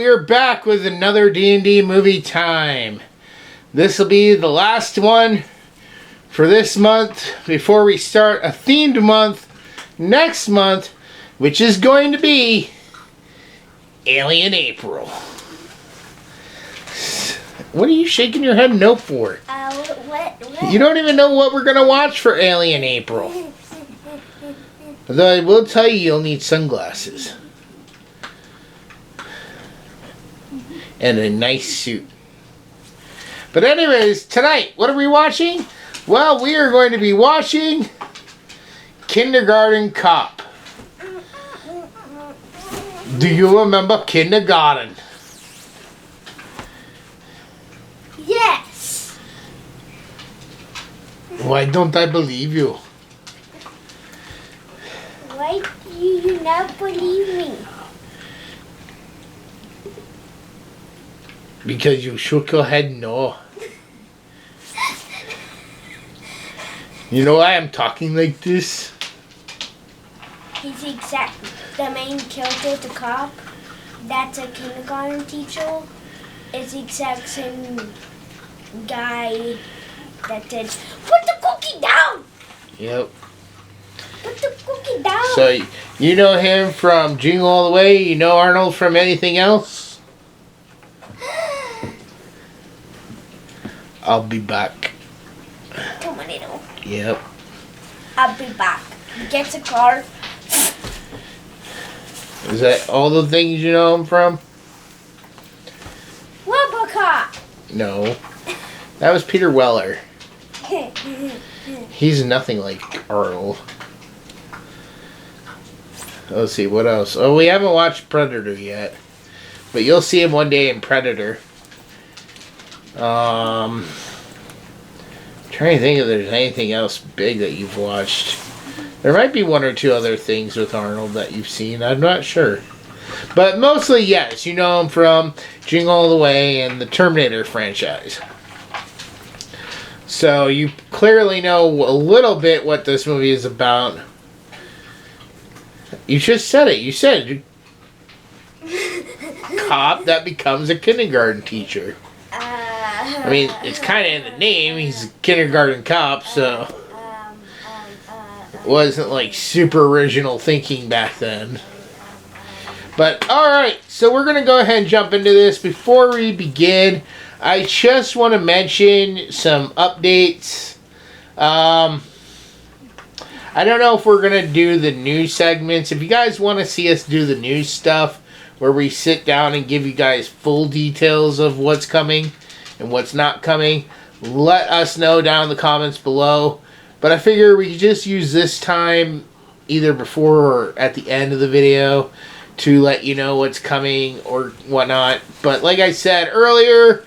are back with another D&D Movie Time. This will be the last one for this month before we start a themed month next month, which is going to be Alien April. What are you shaking your head no for? What? You don't even know what we're going to watch for Alien April. Although I will tell you, you'll need sunglasses. And a nice suit. But anyways, tonight, what are we watching? Well, we are going to be watching Kindergarten Cop. Do you remember kindergarten? Yes. Why don't I believe you? Why do you not believe me? Because you shook your head no. You know why I'm talking like this? He's the main character, the cop. That's a kindergarten teacher. It's the exact same guy that did. Put the cookie down! Yep. Put the cookie down! So, you know him from Jingle All the Way? You know Arnold from anything else? I'll be back. Come on, little. Yep. I'll be back. Get the car. Is that all the things you know him from? Robocop! No. That was Peter Weller. He's nothing like Arnold. Let's see, what else? Oh, we haven't watched Predator yet. But you'll see him one day in Predator. Trying to think if there's anything else big that you've watched. There might be one or two other things with Arnold that you've seen. I'm not sure. But mostly, yes, you know him from Jingle All the Way and the Terminator franchise. So you clearly know a little bit what this movie is about. You just said it. You said cop that becomes a kindergarten teacher. I mean, it's kind of in the name. He's a kindergarten cop, so it wasn't like super original thinking back then. But alright, so we're going to go ahead and jump into this. Before we begin, I just want to mention some updates. I don't know if we're going to do the news segments. If you guys want to see us do the news stuff, where we sit down and give you guys full details of what's coming and what's not coming, let us know down in the comments below. But I figure we could just use this time either before or at the end of the video to let you know what's coming or whatnot. But like I said earlier,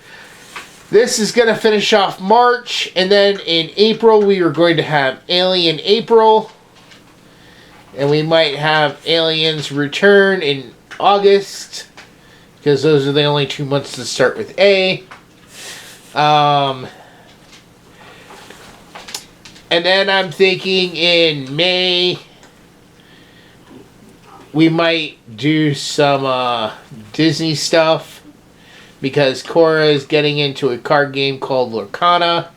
this is going to finish off March, and then in April we are going to have Alien April, and we might have Aliens Return in August, because those are the only 2 months to start with A. And then I'm thinking in May we might do some Disney stuff, because Cora is getting into a card game called Lorcana,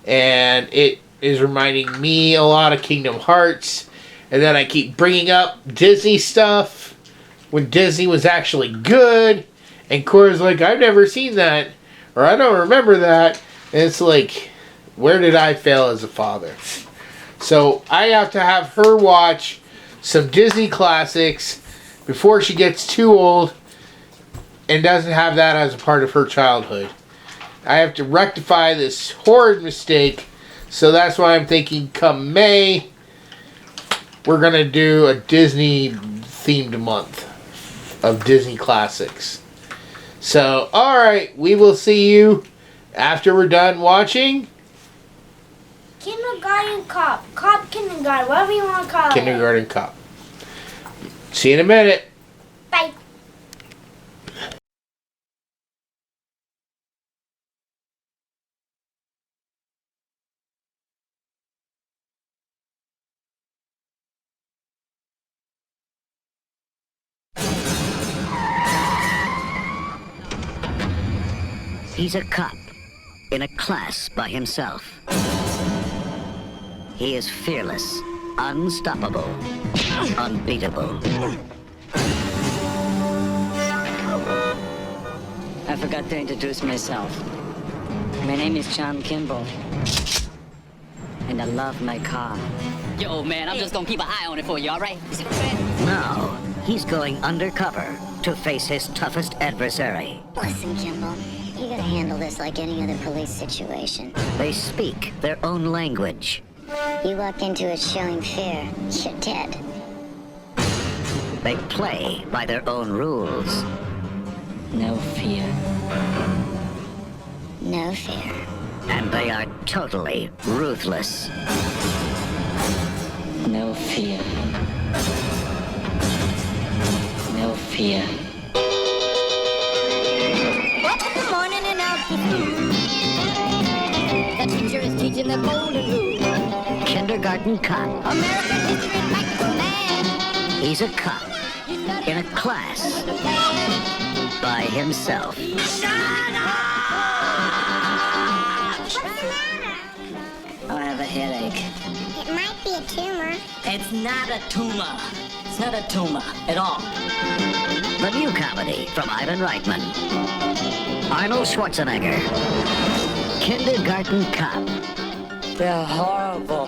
and it is reminding me a lot of Kingdom Hearts. And then I keep bringing up Disney stuff when Disney was actually good, and Cora's like, I've never seen that, or I don't remember that. And it's like, where did I fail as a father? So I have to have her watch some Disney classics before she gets too old and doesn't have that as a part of her childhood. I have to rectify this horrid mistake, so that's why I'm thinking come May, we're going to do a Disney themed month of Disney classics. So, alright, we will see you after we're done watching Kindergarten Cop. Cop Kindergarten, whatever you want to call it. Kindergarten Cop. See you in a minute. Bye. He's a cop in a class by himself. He is fearless, unstoppable, unbeatable. I forgot to introduce myself. My name is John Kimble. And I love my car. Yo, man, I'm just gonna keep an eye on it for you, all right? Now, he's going undercover to face his toughest adversary. Listen, Kimble, you gotta handle this like any other police situation. They speak their own language. You walk into it showing fear, you're dead. They play by their own rules. No fear. No fear. And they are totally ruthless. No fear. No fear. What's in the morning and out to school? The teacher is teaching the golden rule. Kindergarten cop. American history and practical man. He's a cop in a class by himself. I have a headache. It might be a tumor. It's not a tumor. It's not a tumor at all. The new comedy from Ivan Reitman. Arnold Schwarzenegger. Kindergarten cop. They're horrible.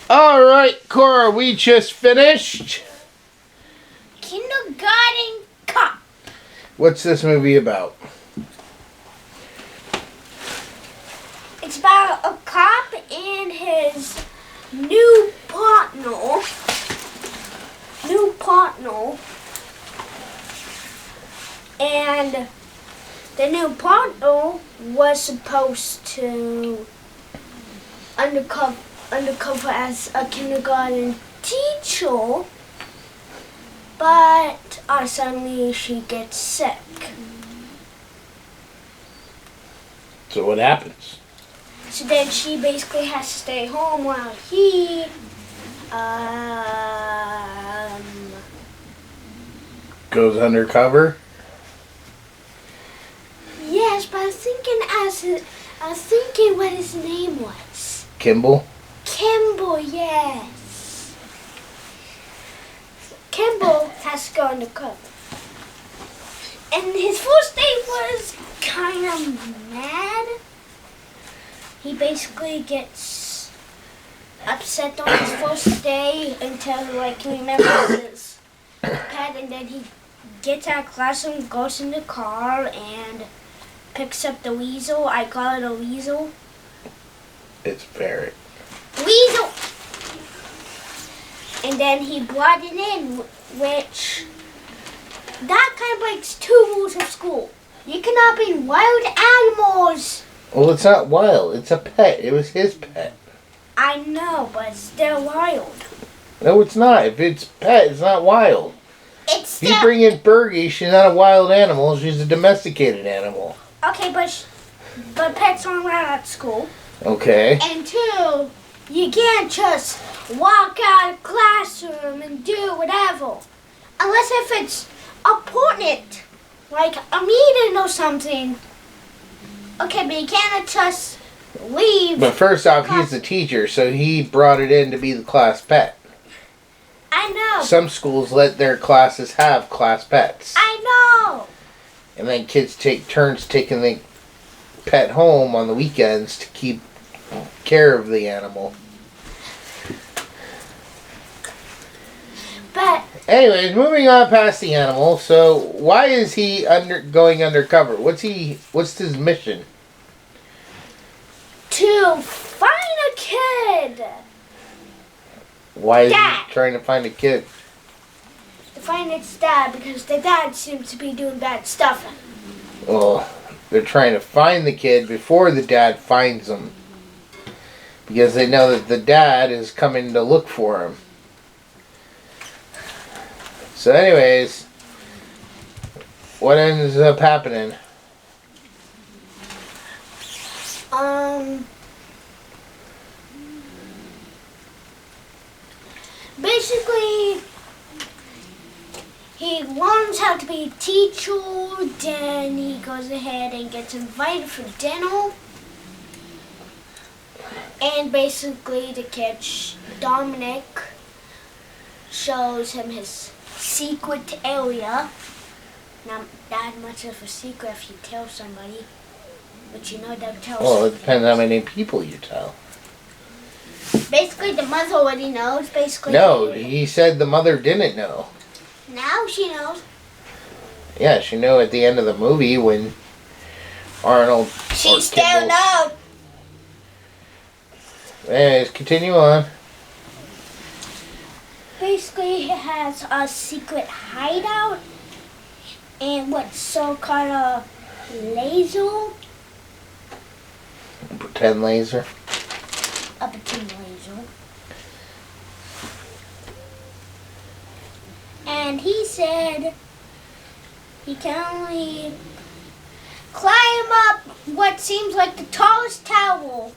All right, Cora, we just finished. Kindergarten Cop. What's this movie about? It's about a cop and his new partner. And the new partner was supposed to undercover as a kindergarten teacher, but suddenly she gets sick. So what happens? So then she basically has to stay home while he Goes undercover? yes, but I was thinking what his name was. Kimble? Kimble, yes. Kimble has to go undercover. And his first day was kind of mad. He basically gets upset on his first day until he remembers his pet, and then he gets out of classroom, goes in the car, and picks up the weasel. I call it a weasel. It's a parrot. Weasel! And then he brought it in, which that kind of breaks two rules of school. You cannot bring wild animals. Well, it's not wild. It's a pet. It was his pet. I know, but it's still wild. No, it's not. If it's pet, it's not wild. It's If you still... bring in Bergie, she's not a wild animal. She's a domesticated animal. Okay, but pets aren't allowed at school. Okay. And two, you can't just walk out of classroom and do whatever. Unless if it's important, like a meeting or something. Okay, but you can't just leave. But first off, he's the teacher, so he brought it in to be the class pet. I know. Some schools let their classes have class pets. I know. And then kids take turns taking the pet home on the weekends to keep care of the animal. But Anyways, moving on past the animal. So, why is he going undercover? What's his mission? to find a kid. Why is Dad. he trying to find a kid? To find its dad because the dad seems to be doing bad stuff. Well, they're trying to find the kid before the dad finds him. Because they know that the dad is coming to look for him. So anyways, what ends up happening? basically, he learns how to be a teacher, then he goes ahead and gets invited for dinner. And basically the kid, Dominic, shows him his secret area. Not that much of a secret if you tell somebody, but you know they'll tell Well, it somebody depends else. how many people you tell. Basically, the mother already knows. Basically, No, he said the mother didn't know. now she knows. Yeah, she knew at the end of the movie when Arnold. She still knows. Anyways, continue on. Basically, he has a secret hideout and what's so-called a laser, Pretend laser. a pretend laser. And he said he can only climb up what seems like the tallest tower.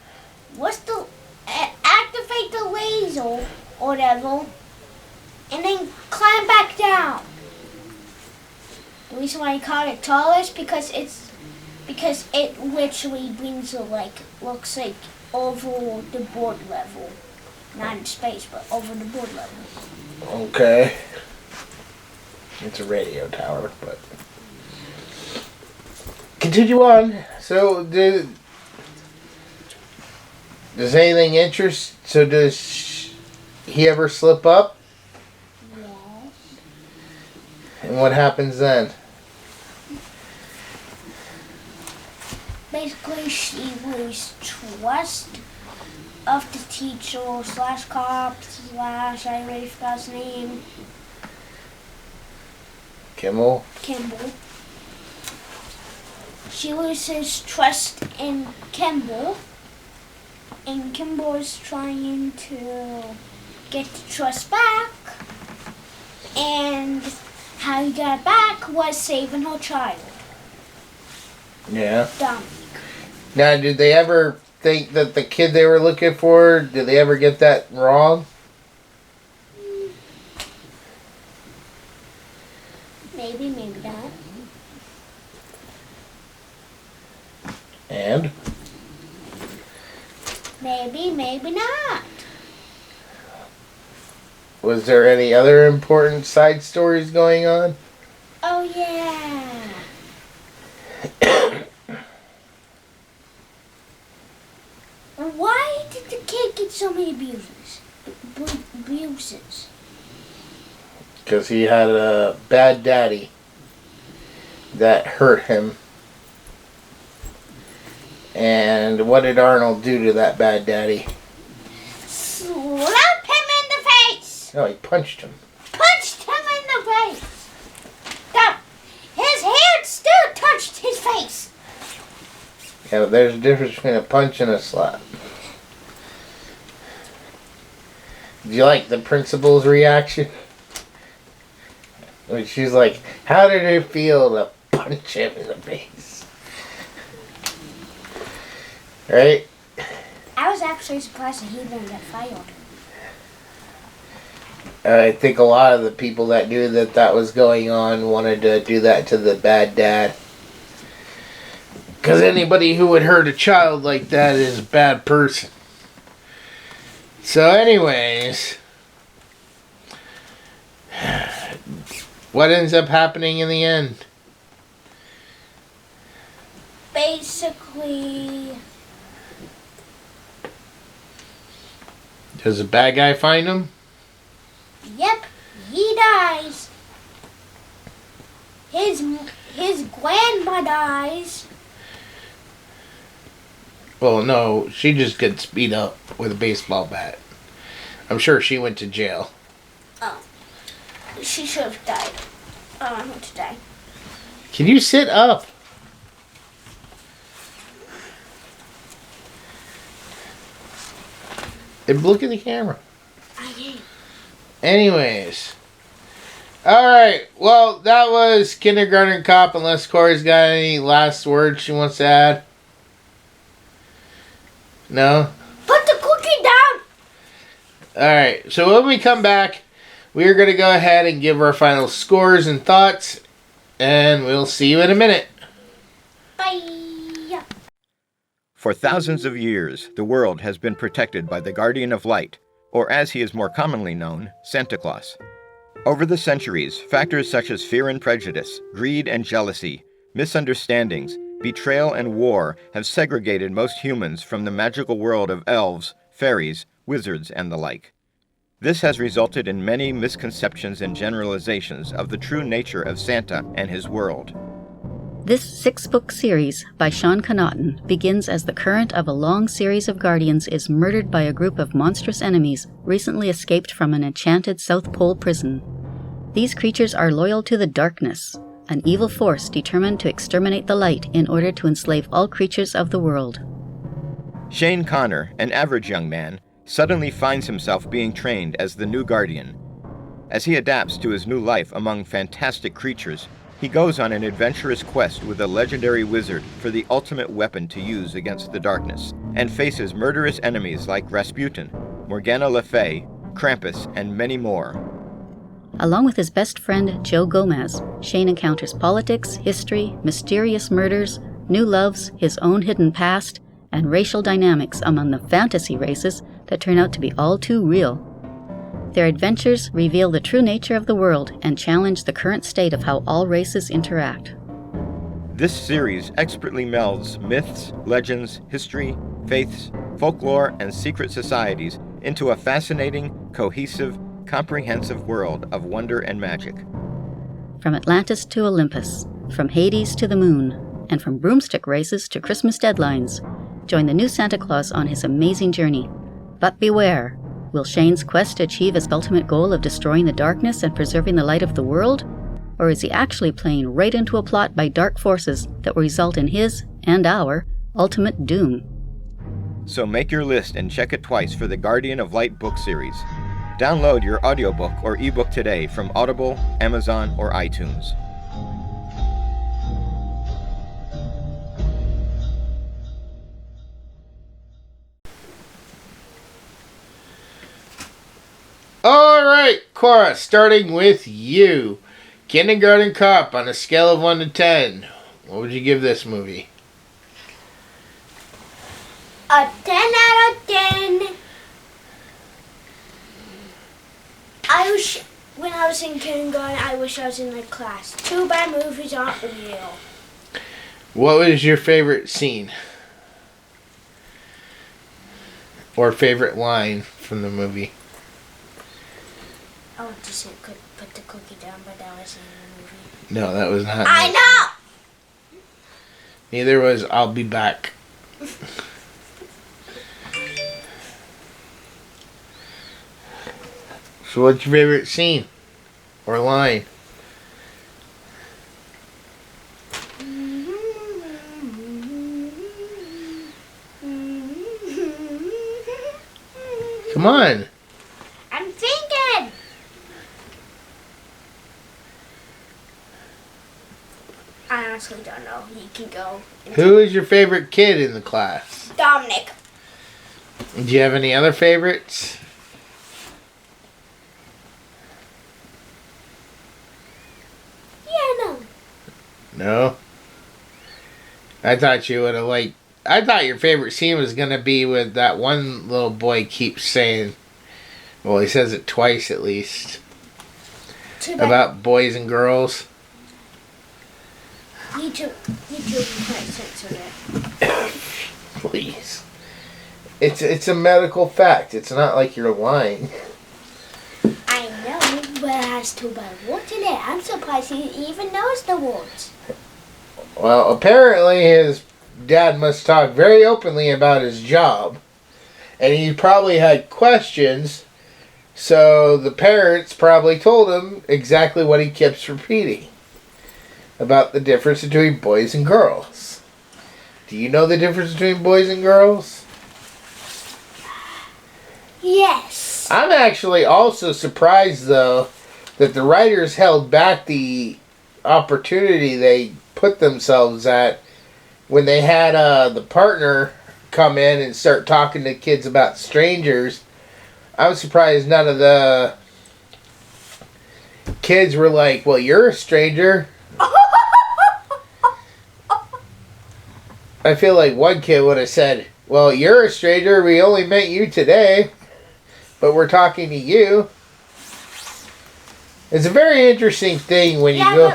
Activate the laser or whatever, and then climb back down. The reason why he called it tallest because it literally brings it looks like over the board level, not in space, but over the board level. Okay. It's a radio tower, but continue on. So, does anything interest? So, does he ever slip up? Yes. And what happens then? Basically, she loses trust of the teacher / cop / I already forgot his name. Kimmel? Kimble. She loses trust in Kimble, and Kimble is trying to get the trust back, and how he got it back was saving her child, Yeah. Dominic. Now, did they ever think that the kid they were looking for, did they ever get that wrong? Maybe, maybe not. And? Maybe, maybe not. Was there any other important side stories going on? Oh, yeah. Why did the kid get so many abuses? Abuses? Because he had a bad daddy that hurt him. And what did Arnold do to that bad daddy? Slap him in the face! No, he punched him. Punched him in the face! His hand still touched his face! Yeah, but there's a difference between a punch and a slap. Do you like the principal's reaction? When she's like, how did it feel to punch him in the face? Right? I was actually surprised that he didn't get fired. I think a lot of the people that knew that that was going on wanted to do that to the bad dad. Because anybody who would hurt a child like that is a bad person. So anyways, what ends up happening in the end? Basically, Does the bad guy find him? yep, he dies. His grandma dies. Well, no, she just gets beat up with a baseball bat. I'm sure she went to jail. Oh, she should have died. I don't want her to die. Can you sit up? And look at the camera. I did. Anyways. Alright, well, that was Kindergarten Cop, unless Corey's got any last words she wants to add. No? Put the cookie down! Alright, so when we come back, we are going to go ahead and give our final scores and thoughts, and we'll see you in a minute. Bye. For thousands of years, the world has been protected by the Guardian of Light, or as he is more commonly known, Santa Claus. Over the centuries, factors such as fear and prejudice, greed and jealousy, misunderstandings, betrayal and war have segregated most humans from the magical world of elves, fairies, wizards, and the like. This has resulted in many misconceptions and generalizations of the true nature of Santa and his world. This 6-book series by Sean Connaughton begins as the current of a long series of guardians is murdered by a group of monstrous enemies recently escaped from an enchanted South Pole prison. These creatures are loyal to the darkness, an evil force determined to exterminate the light in order to enslave all creatures of the world. Shane Connor, an average young man, suddenly finds himself being trained as the new guardian. As he adapts to his new life among fantastic creatures, he goes on an adventurous quest with a legendary wizard for the ultimate weapon to use against the darkness, and faces murderous enemies like Rasputin, Morgana Le Fay, Krampus, and many more. Along with his best friend, Joe Gomez, Shane encounters politics, history, mysterious murders, new loves, his own hidden past, and racial dynamics among the fantasy races that turn out to be all too real. Their adventures reveal the true nature of the world and challenge the current state of how all races interact. This series expertly melds myths, legends, history, faiths, folklore, and secret societies into a fascinating, cohesive, comprehensive world of wonder and magic. From Atlantis to Olympus, from Hades to the moon, and from broomstick races to Christmas deadlines, join the new Santa Claus on his amazing journey. But beware! Will Shane's quest achieve his ultimate goal of destroying the darkness and preserving the light of the world? Or is he actually playing right into a plot by dark forces that will result in his, and our, ultimate doom? So make your list and check it twice for the Guardian of Light book series. Download your audiobook or ebook today from Audible, Amazon, or iTunes. Alright, Cora, starting with you. Kindergarten Cop on a scale of 1 to 10. What would you give this movie? A 10 out of 10. When I was in kindergarten, I wish I was in that class. Too bad movies aren't real. What was your favorite scene? Or favorite line from the movie? Oh, just put the cookie down, but that wasn't in the movie. No, that was not. I know! Neither was I'll Be Back. So what's your favorite scene? Or line? Come on. I'm thinking. I honestly don't know. You can go. Who is your favorite kid in the class? Dominic. Do you have any other favorites? Yeah, no. No? I thought you would have liked... I thought your favorite scene was going to be with that one little boy keeps saying... Well, he says it twice at least. About boys and girls. You two quite censor it. Please. It's a medical fact. It's not like you're lying. I know, but it has 2 by 1 today. I'm surprised he even knows the words. Well, apparently his dad must talk very openly about his job. And he probably had questions, so the parents probably told him exactly what he keeps repeating about the difference between boys and girls. Do you know the difference between boys and girls? Yes. I'm actually also surprised, though, that the writers held back the opportunity they put themselves at when they had the partner come in and start talking to kids about strangers. I was surprised none of the kids were like, well, you're a stranger. I feel like one kid would have said, well, you're a stranger. We only met you today, but we're talking to you. It's a very interesting thing when you go...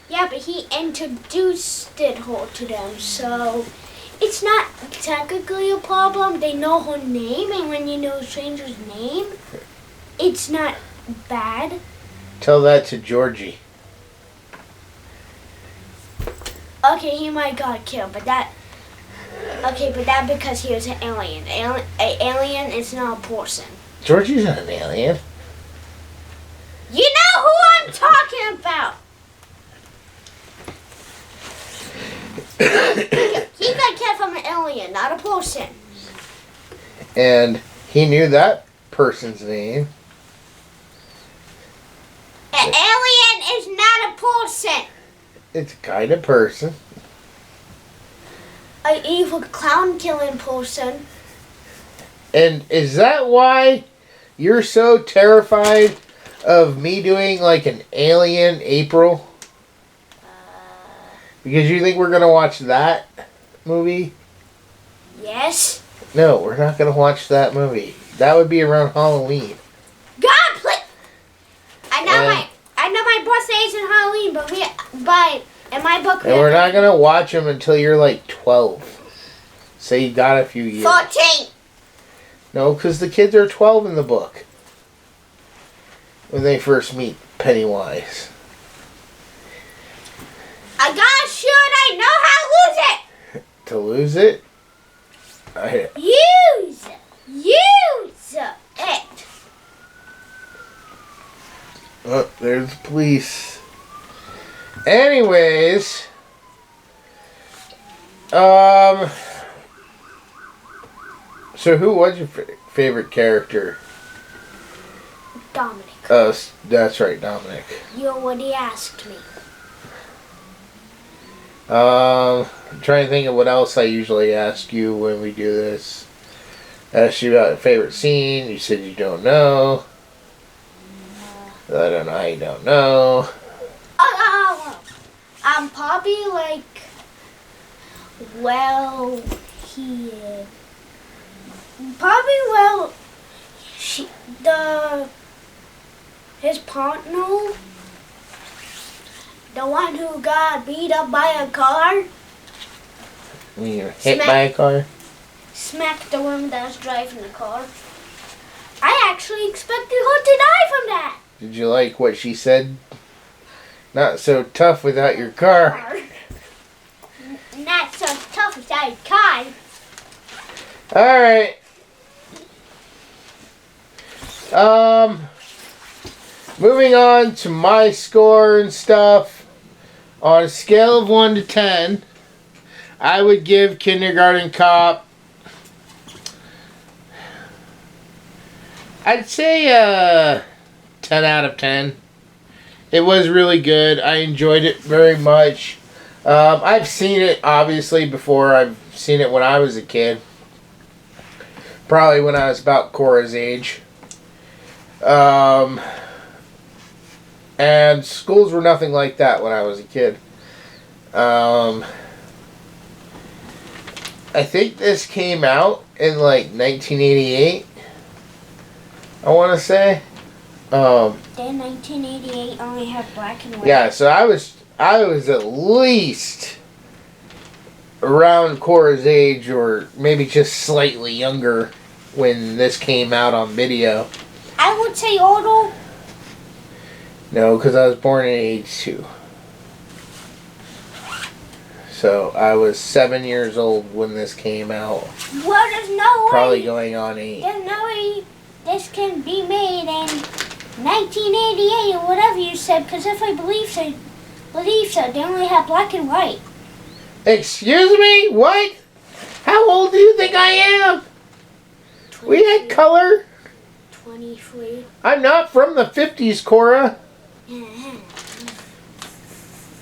but he introduced it all to them, so it's not technically a problem. They know her name, and when you know a stranger's name, it's not bad. Tell that to Georgie. Okay, he might got killed, but that because he was an alien. An alien is not a person. Georgie's not an alien. You know who I'm talking about. He got killed from an alien, not a person. And he knew that person's name. An alien is not a person. It's a kind of person. An evil clown killing person. And is that why you're so terrified of me doing like an alien April? Because you think we're going to watch that movie? Yes. No, we're not going to watch that movie. That would be around Halloween. God, please. I know my birthday isn't Halloween, but in my book And we're not going to watch them until you're like 12. So you got a few years. 14. No, because the kids are 12 in the book. When they first meet Pennywise. I got shoot. I know how to lose it. To lose it? Use it. Oh, there's the police. Anyways. So who was your favorite character? Dominic. That's right, Dominic. You already asked me. I'm trying to think of what else I usually ask you when we do this. I asked you about your favorite scene. You said you don't know. I don't know how you don't know. Probably like, well, his partner, the one who got beat up by a car. When you're hit by a car? Smacked the woman that was driving the car. I actually expected her to die from that. Did you like what she said? Not so tough without your car. Not so tough without your car. Alright. Moving on to my score and stuff. On a scale of 1 to 10, I would give Kindergarten Cop, I'd say 10 out of 10. It was really good. I enjoyed it very much. I've seen it, obviously, before. I've seen it when I was a kid. Probably when I was about Cora's age. And schools were nothing like that when I was a kid. I think this came out in like 1988. I want to say. Then 1988 only had black and white. Yeah, so I was at least around Cora's age, or maybe just slightly younger when this came out on video. I would say older. No, because I was born in '82. So I was 7 years old when this came out. Well, there's no way. Probably going on 8. There's no way this can be made in 1988 or whatever you said, because if I believe so, they only have black and white. Excuse me? What? How old do you think I am? 23. We had color. 23. I'm not from the 50s, Cora.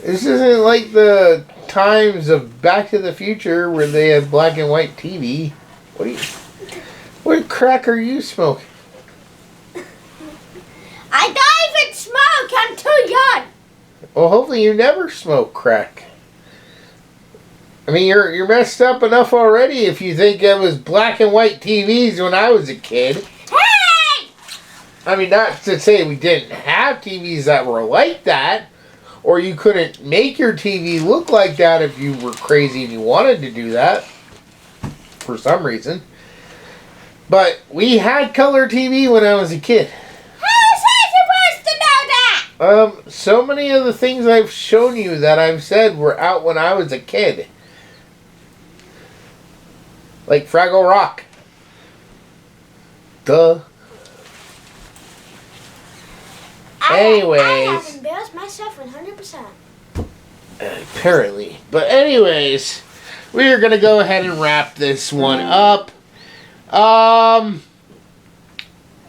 This isn't like the times of Back to the Future where they had black and white TV. What crack are you smoking? I don't even smoke. I'm too young. Well, hopefully you never smoke crack. I mean, you're messed up enough already if you think it was black and white TVs when I was a kid. Hey! I mean, not to say we didn't have TVs that were like that, or you couldn't make your TV look like that if you were crazy and you wanted to do that for some reason. But we had color TV when I was a kid. How was I supposed to know that? So many of the things I've shown you that I've said were out when I was a kid. Like Fraggle Rock. Duh. Anyways. I have embarrassed myself 100%. Apparently. But anyways, we are going to go ahead and wrap this one up.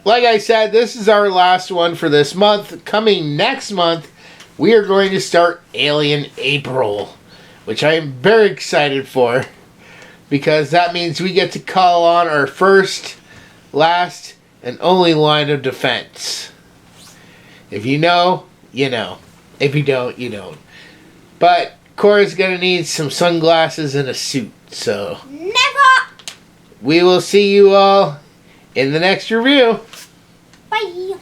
Like I said, this is our last one for this month. Coming next month, we are going to start Alien April, which I am very excited for, because that means we get to call on our first, last, and only line of defense. If you know, you know. If you don't, you don't. But Cora's going to need some sunglasses and a suit, so... Never! We will see you all in the next review. Bye!